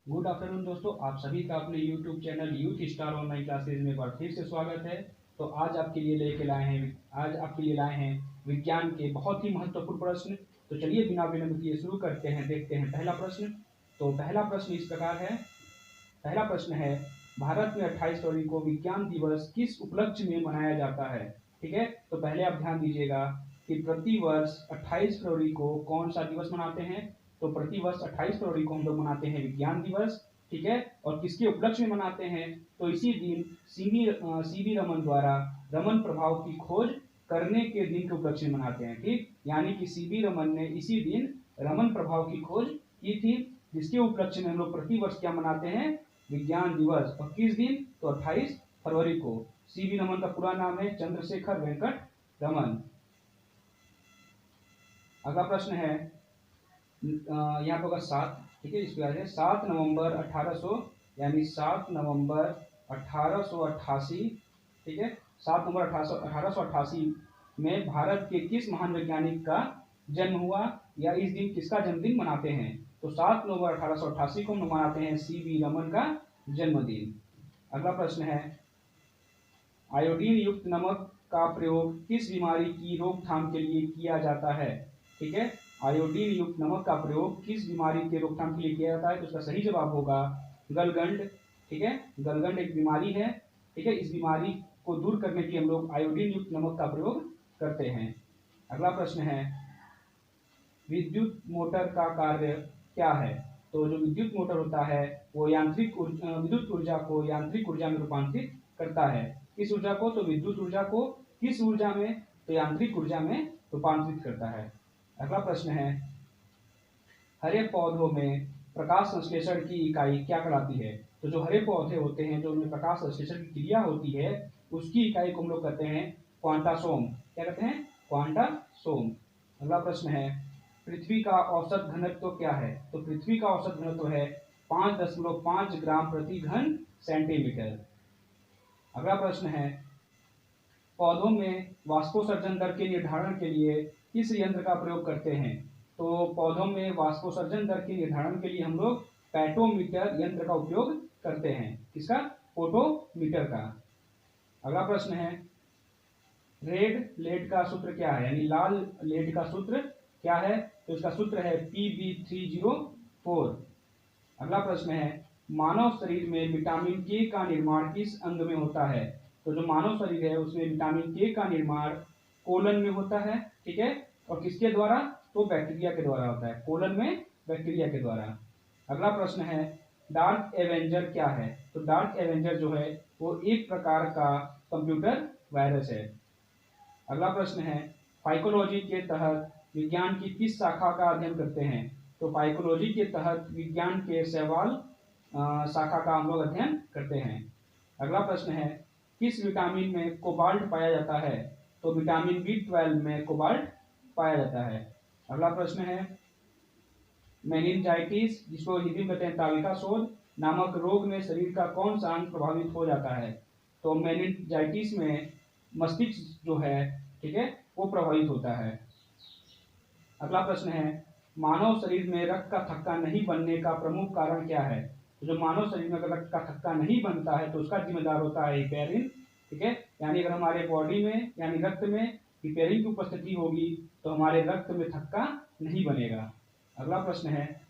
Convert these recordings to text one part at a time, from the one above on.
Good afternoon दोस्तों, आप सभी का अपने YouTube channel youth star online classes में एक बार फिर से स्वागत है। तो आज आपके लिए लाए हैं विज्ञान के बहुत ही महत्वपूर्ण प्रश्न। तो चलिए बिना विलंब किए शुरू करते हैं। देखते हैं पहला प्रश्न। तो पहला प्रश्न इस प्रकार है। पहला प्रश्न है, भारत में 28 फरवरी को विज्ञान दिवस किस उपलक्ष्य में मनाया जाता है। ठीक है, तो पहले आप ध्यान दीजिएगा कि प्रति वर्ष 28 फरवरी को कौन सा दिवस मनाते हैं। तो प्रति वर्ष 28 फरवरी को हम लोग मनाते हैं विज्ञान दिवस। ठीक है, और किसके उपलक्ष्य में मनाते हैं। तो इसी दिन सीवी रमन द्वारा रमन प्रभाव की खोज करने के दिन के उपलक्ष्य में मनाते हैं। ठीक, यानी कि सीवी रमन ने इसी दिन रमन प्रभाव की खोज की थी, जिसके उपलक्ष्य में हम लोग प्रति वर्ष क्या मनाते हैं, विज्ञान दिवस। और किस दिन, तो 28 फरवरी को। सीवी रमन का पूरा नाम है चंद्रशेखर वेंकट रमन। अगला प्रश्न है, यहाँ पे होगा 7। ठीक है, इसके बाद है 7 नवंबर 1800 यानी 7 नवंबर 1888। ठीक है, 7 नवंबर 1888 में भारत के किस महान वैज्ञानिक का जन्म हुआ, या इस दिन किसका जन्मदिन मनाते हैं। तो 7 नवंबर 1888 को मनाते हैं सीवी रमन का जन्मदिन। अगला प्रश्न है, आयोडीन युक्त नमक का प्रयोग किस बीमारी की रोकथाम के लिए किया जाता है। ठीक है, आयोडीन युक्त नमक का प्रयोग किस बीमारी के रोकथाम के लिए किया जाता है। तो उसका सही जवाब होगा गलगंड। ठीक है, गलगंड एक बीमारी है। ठीक है, इस बीमारी को दूर करने के लिए हम लोग आयोडीन युक्त नमक का प्रयोग करते हैं। अगला प्रश्न है, विद्युत मोटर का कार्य क्या है। तो जो विद्युत मोटर होता है वो विद्युत ऊर्जा को यांत्रिक ऊर्जा में रूपांतरित करता है। किस ऊर्जा को, तो विद्युत ऊर्जा को किस ऊर्जा में, तो यांत्रिक ऊर्जा में रूपांतरित करता है। अगला प्रश्न है, हरे पौधों में प्रकाश संश्लेषण की इकाई क्या कहलाती है। तो जो हरे पौधे होते हैं, जो उनमें प्रकाश संश्लेषण की क्रिया होती है, उसकी इकाई को हम लोग कहते हैं क्वांटासोम। क्या कहते हैं, क्वांटासोम। अगला प्रश्न है, पृथ्वी का औसत घनत्व क्या है। तो पृथ्वी का औसत घनत्व है 5.5 ग्राम प्रति घन सेंटीमीटर। अगला प्रश्न है, पौधों में वाष्पोत्सर्जन दर के निर्धारण के लिए किस यंत्र का प्रयोग करते हैं। तो पौधों में वाष्पोत्सर्जन दर के निर्धारण के लिए हम लोग पैटोमीटर यंत्र का उपयोग करते हैं। किसका, फोटोमीटर का। अगला प्रश्न है, रेड लेड का सूत्र क्या है, यानी लाल लेड का सूत्र क्या है। तो इसका सूत्र है Pb304। अगला प्रश्न है, मानव शरीर में विटामिन के का निर्माण किस अंग में होता है। तो जो मानव शरीर है उसमें विटामिन के का निर्माण कोलन में होता है। ठीक है, और किसके द्वारा, तो बैक्टीरिया के द्वारा होता है, कोलन में बैक्टीरिया के द्वारा। अगला प्रश्न है, डार्क एवेंजर क्या है। तो डार्क एवेंजर जो है वो एक प्रकार का कंप्यूटर वायरस है। अगला प्रश्न है, फाइकोलॉजी के तहत विज्ञान की किस शाखा का अध्ययन करते हैं। तो फाइकोलॉजी के तहत विज्ञान के शैवाल शाखा का हम लोग अध्ययन करते हैं। अगला प्रश्न है, किस विटामिन में कोबाल्ट पाया जाता है। तो विटामिन B12 में कोबाल्ट पाया जाता है। अगला प्रश्न है, मेनिंजाइटिस, जिसको हिंदी में कहते हैं तालिका शोध नामक रोग में शरीर का कौन सा अंग प्रभावित हो जाता है। तो मेनिंजाइटिस में मस्तिष्क जो है, ठीक है, वो प्रभावित होता है। अगला प्रश्न है, मानव शरीर में रक्त का थक्का नहीं बनने का प्रमुख कारण क्या है। तो जो मानव शरीर में अगर रक्त का थक्का नहीं बनता है तो उसका जिम्मेदार होता है हिपेरिन। ठीक है, यानी अगर हमारे बॉडी में यानी रक्त में हिपेरिन की उपस्थिति होगी तो हमारे रक्त में थक्का नहीं बनेगा। अगला प्रश्न है,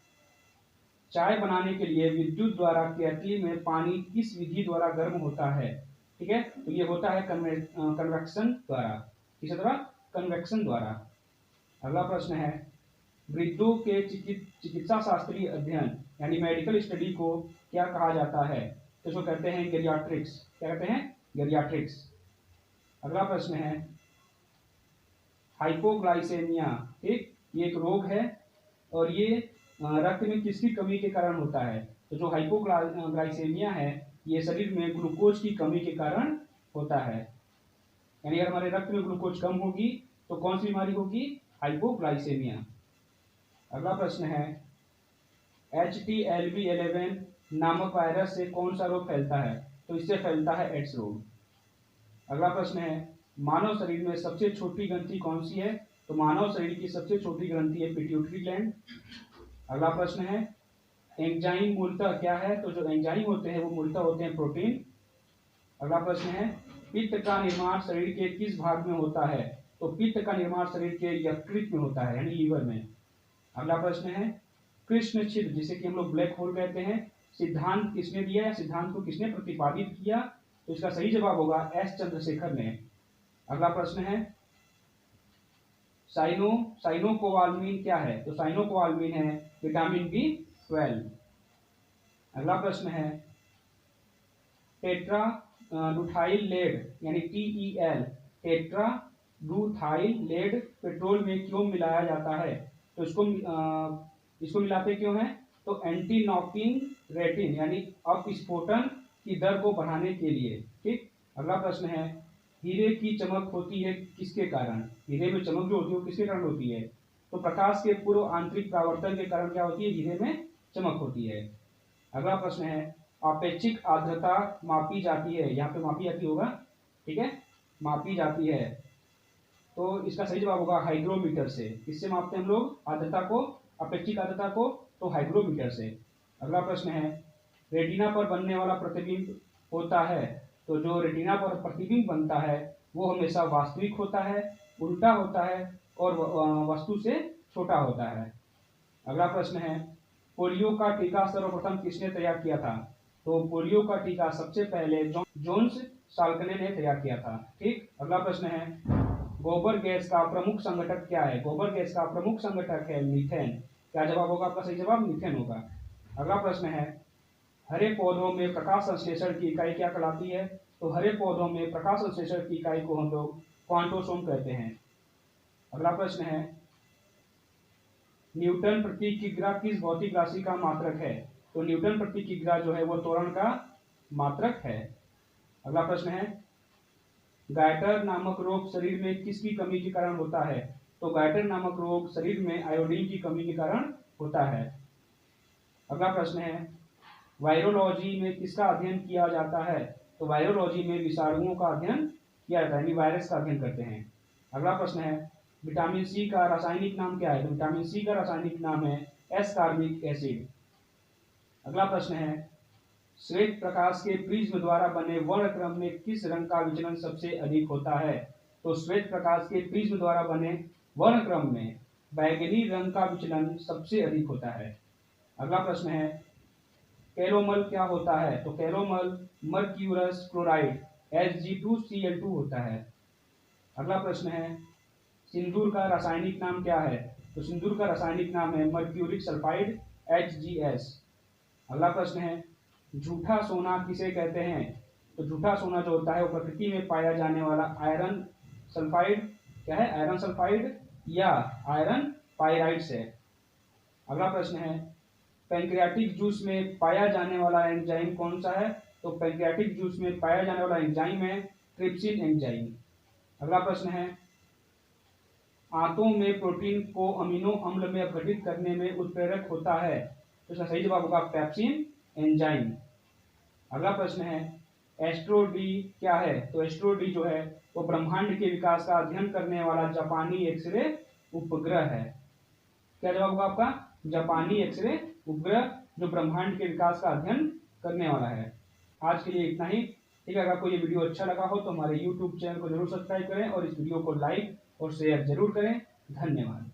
चाय बनाने के लिए विद्युत द्वारा केतली में पानी किस विधि द्वारा गर्म होता है। ठीक है, तो ये होता है कन्वेक्शन द्वारा। किस द्वारा, कन्वेक्शन द्वारा। अगला प्रश्न है, वृद्धों के चिकित्सा शास्त्रीय अध्ययन यानी मेडिकल स्टडी को क्या कहा जाता है। तो इसको कहते हैं गेरियाट्रिक्स। क्या कहते हैं, गेरियाट्रिक्स। अगला प्रश्न है, हाइपोग्लाइसेमिया, ठीक, ये एक रोग है और ये रक्त में किसकी कमी के कारण होता है। तो जो हाइपोग्लाइसेमिया है ये शरीर में ग्लूकोज की कमी के कारण होता है। यानी अगर हमारे रक्त में ग्लूकोज कम होगी तो कौन सी बीमारी होगी, हाइपोग्लाइसेमिया। अगला प्रश्न है, HTLV11 नामक वायरस से कौन सा रोग फैलता है। तो इससे फैलता है एड्स रोग। अगला प्रश्न है, मानव शरीर में सबसे छोटी ग्रंथि कौन सी है। तो मानव शरीर की सबसे छोटी ग्रंथि है पिट्यूटरी ग्लैंड। अगला प्रश्न है, एंजाइम मूलतः क्या है, तो जो एंजाइम होते हैं वो मूलतः होते हैं प्रोटीन। अगला प्रश्न है पित्त का निर्माण शरीर के किस भाग में होता है, तो पित्त का निर्माण शरीर के यकृत में होता है, यानी लीवर में। अगला प्रश्न है कृष्ण छिद्र, जिसे कि हम लोग ब्लैक होल कहते हैं, सिद्धांत किसने दिया या सिद्धांत को किसने प्रतिपादित किया, तो इसका सही जवाब होगा एस चंद्रशेखर ने। अगला प्रश्न है साइनोकोबालामिन क्या है, तो साइनोकोबालामिन है विटामिन B12। अगला प्रश्न है टेट्रा लुथाइल लेड यानी TEL, टेट्रा लुथाइल लेड पेट्रोल में क्यों मिलाया जाता है, तो इसको मिलाते क्यों है, तो एंटी नॉकिंग रेटिन यानी अपस्फोटन की दर को बढ़ाने के लिए। ठीक। अगला प्रश्न है हीरे की चमक होती है किसके कारण, हीरे में चमक जो होती है वो किसके कारण होती है, तो प्रकाश के पूर्व आंतरिक परावर्तन के कारण क्या होती है, हीरे में चमक होती है। अगला प्रश्न है अपेक्षिक आर्द्रता मापी जाती है, यहाँ पे मापी जाती होगा, ठीक है, मापी जाती है, तो इसका सही जवाब होगा हाइग्रोमीटर से। किससे मापते हैं हम लोग आर्द्रता को, अपेक्षिक आर्द्रता को, तो हाइग्रोमीटर से। अगला प्रश्न है रेटिना पर बनने वाला प्रतिबिंब होता है, तो जो रेटिना पर प्रतिबिंब बनता है वो हमेशा वास्तविक होता है, उल्टा होता है और वस्तु से छोटा होता है। अगला प्रश्न है पोलियो का टीका सर्वप्रथम किसने तैयार किया था, तो पोलियो का टीका सबसे पहले जोन्स साल्कने ने तैयार किया था। ठीक। अगला प्रश्न है गोबर गैस का प्रमुख संगठक क्या है, गोबर गैस का प्रमुख संगठक है मीथेन। क्या जवाब होगा आपका, सही जवाब मीथेन होगा। अगला प्रश्न है हरे पौधों में प्रकाश संश्लेषण की इकाई क्या कहलाती है, तो हरे पौधों में प्रकाश संश्लेषण की इकाई को हम लोग क्वांटोसोम कहते हैं। अगला प्रश्न है न्यूटन प्रति किग्रा किस भौतिक राशि का मात्रक है, तो न्यूटन प्रति किग्रा जो है वो त्वरण का मात्रक है। अगला प्रश्न है गायटर नामक रोग शरीर में किसकी कमी के कारण होता है, तो गायटर नामक रोग शरीर में आयोडीन की कमी के कारण होता है। अगला प्रश्न है वायरोलॉजी में किसका अध्ययन किया जाता है, तो वायरोलॉजी में विषाणुओं का अध्ययन किया जाता है, यानी वायरस का अध्ययन करते हैं। अगला प्रश्न है विटामिन सी का रासायनिक नाम क्या है, तो विटामिन सी का रासायनिक नाम है एस्कॉर्बिक एसिड। अगला प्रश्न है श्वेत प्रकाश के प्रिज्म द्वारा बने वर्णक्रम में किस रंग का विचलन सबसे अधिक होता है, तो श्वेत प्रकाश के प्रिज्म द्वारा बने वर्णक्रम में बैगनी रंग का विचलन सबसे अधिक होता है। अगला प्रश्न है कैलोमल क्या होता है, तो कैलोमल मर्क्यूरस क्लोराइड Hg2Cl2 होता है। अगला प्रश्न है सिंदूर का रासायनिक नाम क्या है, तो सिंदूर का रासायनिक नाम है मर्क्यूरिक सल्फाइड HgS। अगला प्रश्न है झूठा सोना किसे कहते हैं, तो झूठा सोना जो होता है वो प्रकृति में पाया जाने वाला आयरन सल्फाइड क्या है, आयरन सल्फाइड या आयरन पाइराइड है। अगला प्रश्न है पैंक्रियाटिक जूस में पाया जाने वाला एंजाइम कौन सा है, तो पैंक्रियाटिक जूस में पाया जाने वाला एंजाइम है ट्रिप्सिन एंजाइम। अगला प्रश्न है आंतों में प्रोटीन को अमीनो अम्ल में अपघटित करने में उत्प्रेरक होता है, तो इसका सही जवाब होगा पेप्सिन एंजाइम। अगला प्रश्न है एस्ट्रो डी क्या है, तो एस्ट्रो डी जो है वो ब्रह्मांड के विकास का अध्ययन करने वाला जापानी एक्सरे उपग्रह है। क्या जवाब होगा आपका, जापानी एक्सरे उपग्रह जो ब्रह्मांड के विकास का अध्ययन करने वाला है। आज के लिए इतना ही। ठीक है, अगर आपको ये वीडियो अच्छा लगा हो तो हमारे YouTube चैनल को जरूर सब्सक्राइब करें और इस वीडियो को लाइक और शेयर जरूर करें। धन्यवाद।